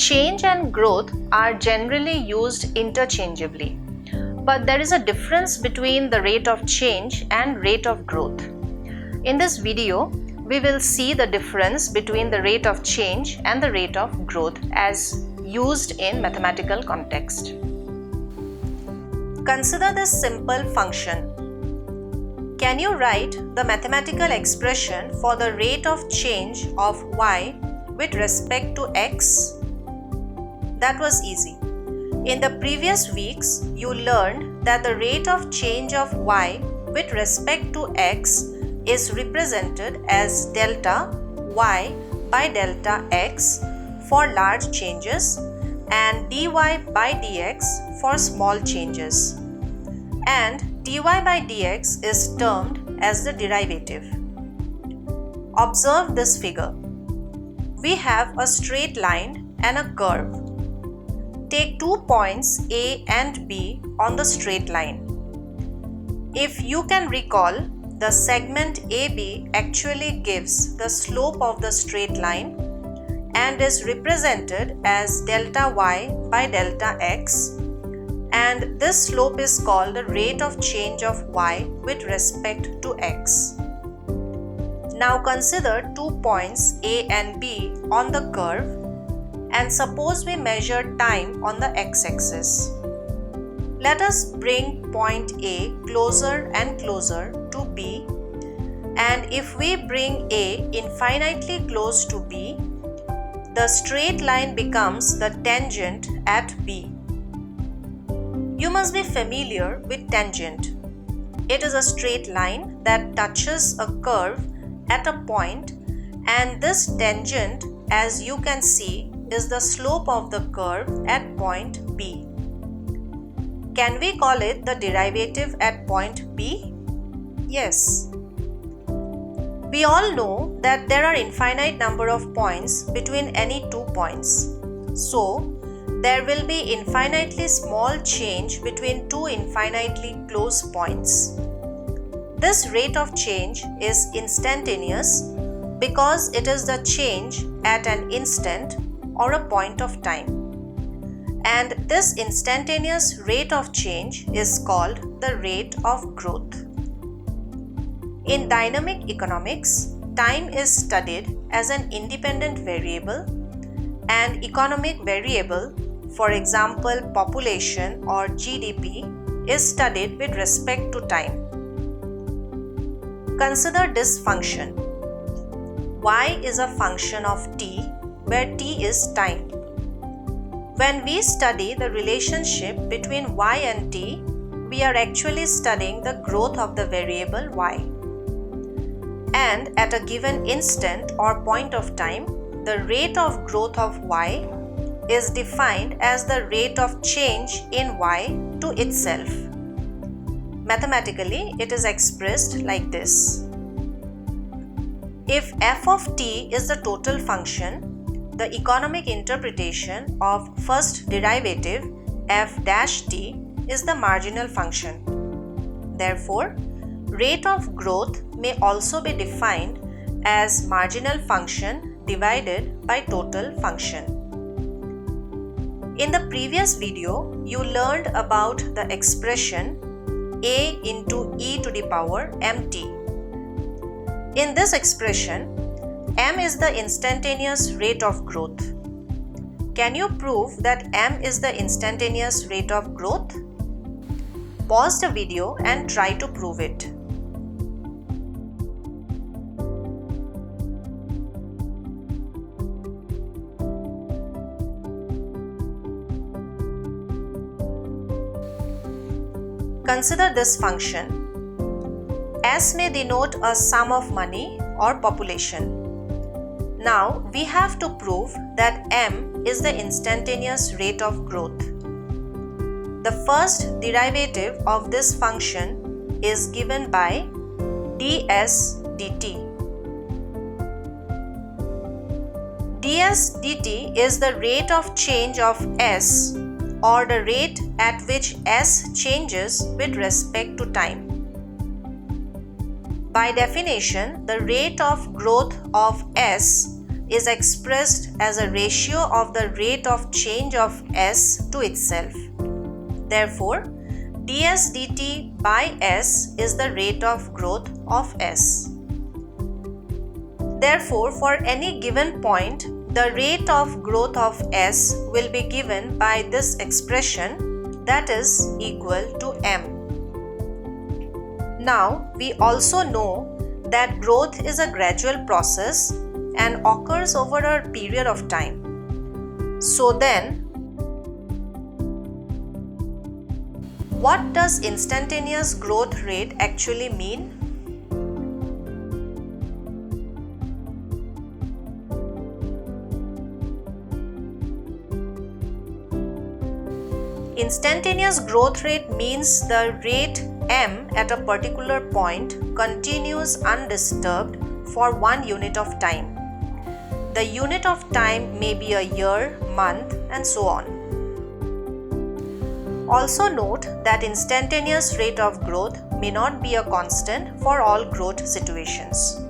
Change and growth are generally used interchangeably, but there is a difference between the rate of change and rate of growth. In this video, we will see the difference between the rate of change and the rate of growth as used in mathematical context. Consider this simple function. Can you write the mathematical expression for the rate of change of y with respect to x? That was easy. In the previous weeks, you learned that the rate of change of y with respect to x is represented as delta y by delta x for large changes and dy by dx for small changes. And dy by dx is termed as the derivative. Observe this figure. We have a straight line and a curve. Take 2 points A and B on the straight line. If you can recall, the segment AB actually gives the slope of the straight line and is represented as delta y by delta x, and this slope is called the rate of change of y with respect to x. Now consider 2 points A and B on the curve, and suppose we measure time on the x-axis. Let us bring point A closer and closer to B, and if we bring A infinitely close to B, the straight line becomes the tangent at B. You must be familiar with tangent. It is a straight line that touches a curve at a point, and this tangent, as you can see, is the slope of the curve at point B. Can we call it the derivative at point B? Yes. We all know that there are infinite number of points between any 2 points. So, there will be infinitely small change between two infinitely close points. This rate of change is instantaneous because it is the change at an instant or a point of time. And this instantaneous rate of change is called the rate of growth. In dynamic economics, time is studied as an independent variable, and economic variable, for example population or GDP, is studied with respect to time. Consider this function. Y is a function of t, where t is time. When we study the relationship between y and t, we are actually studying the growth of the variable y. And at a given instant or point of time, the rate of growth of y is defined as the rate of change in y to itself. Mathematically, it is expressed like this. If f of t is the total function, the economic interpretation of first derivative f dash t is the marginal function. Therefore, rate of growth may also be defined as marginal function divided by total function. In the previous video, you learned about the expression a into e to the power mt. In this expression, m is the instantaneous rate of growth. Can you prove that m is the instantaneous rate of growth? Pause the video and try to prove it. Consider this function. S may denote a sum of money or population. Now we have to prove that m is the instantaneous rate of growth. The first derivative of this function is given by ds dt. ds dt is the rate of change of s, or the rate at which s changes with respect to time. By definition, the rate of growth of s is expressed as a ratio of the rate of change of S to itself. Therefore, ds dt by S is the rate of growth of S. Therefore, for any given point, the rate of growth of S will be given by this expression, that is equal to m. Now, we also know that growth is a gradual process and occurs over a period of time. So then, what does instantaneous growth rate actually mean? Instantaneous growth rate means the rate m at a particular point continues undisturbed for 1 unit of time. The unit of time may be a year, month, and so on. Also note that instantaneous rate of growth may not be a constant for all growth situations.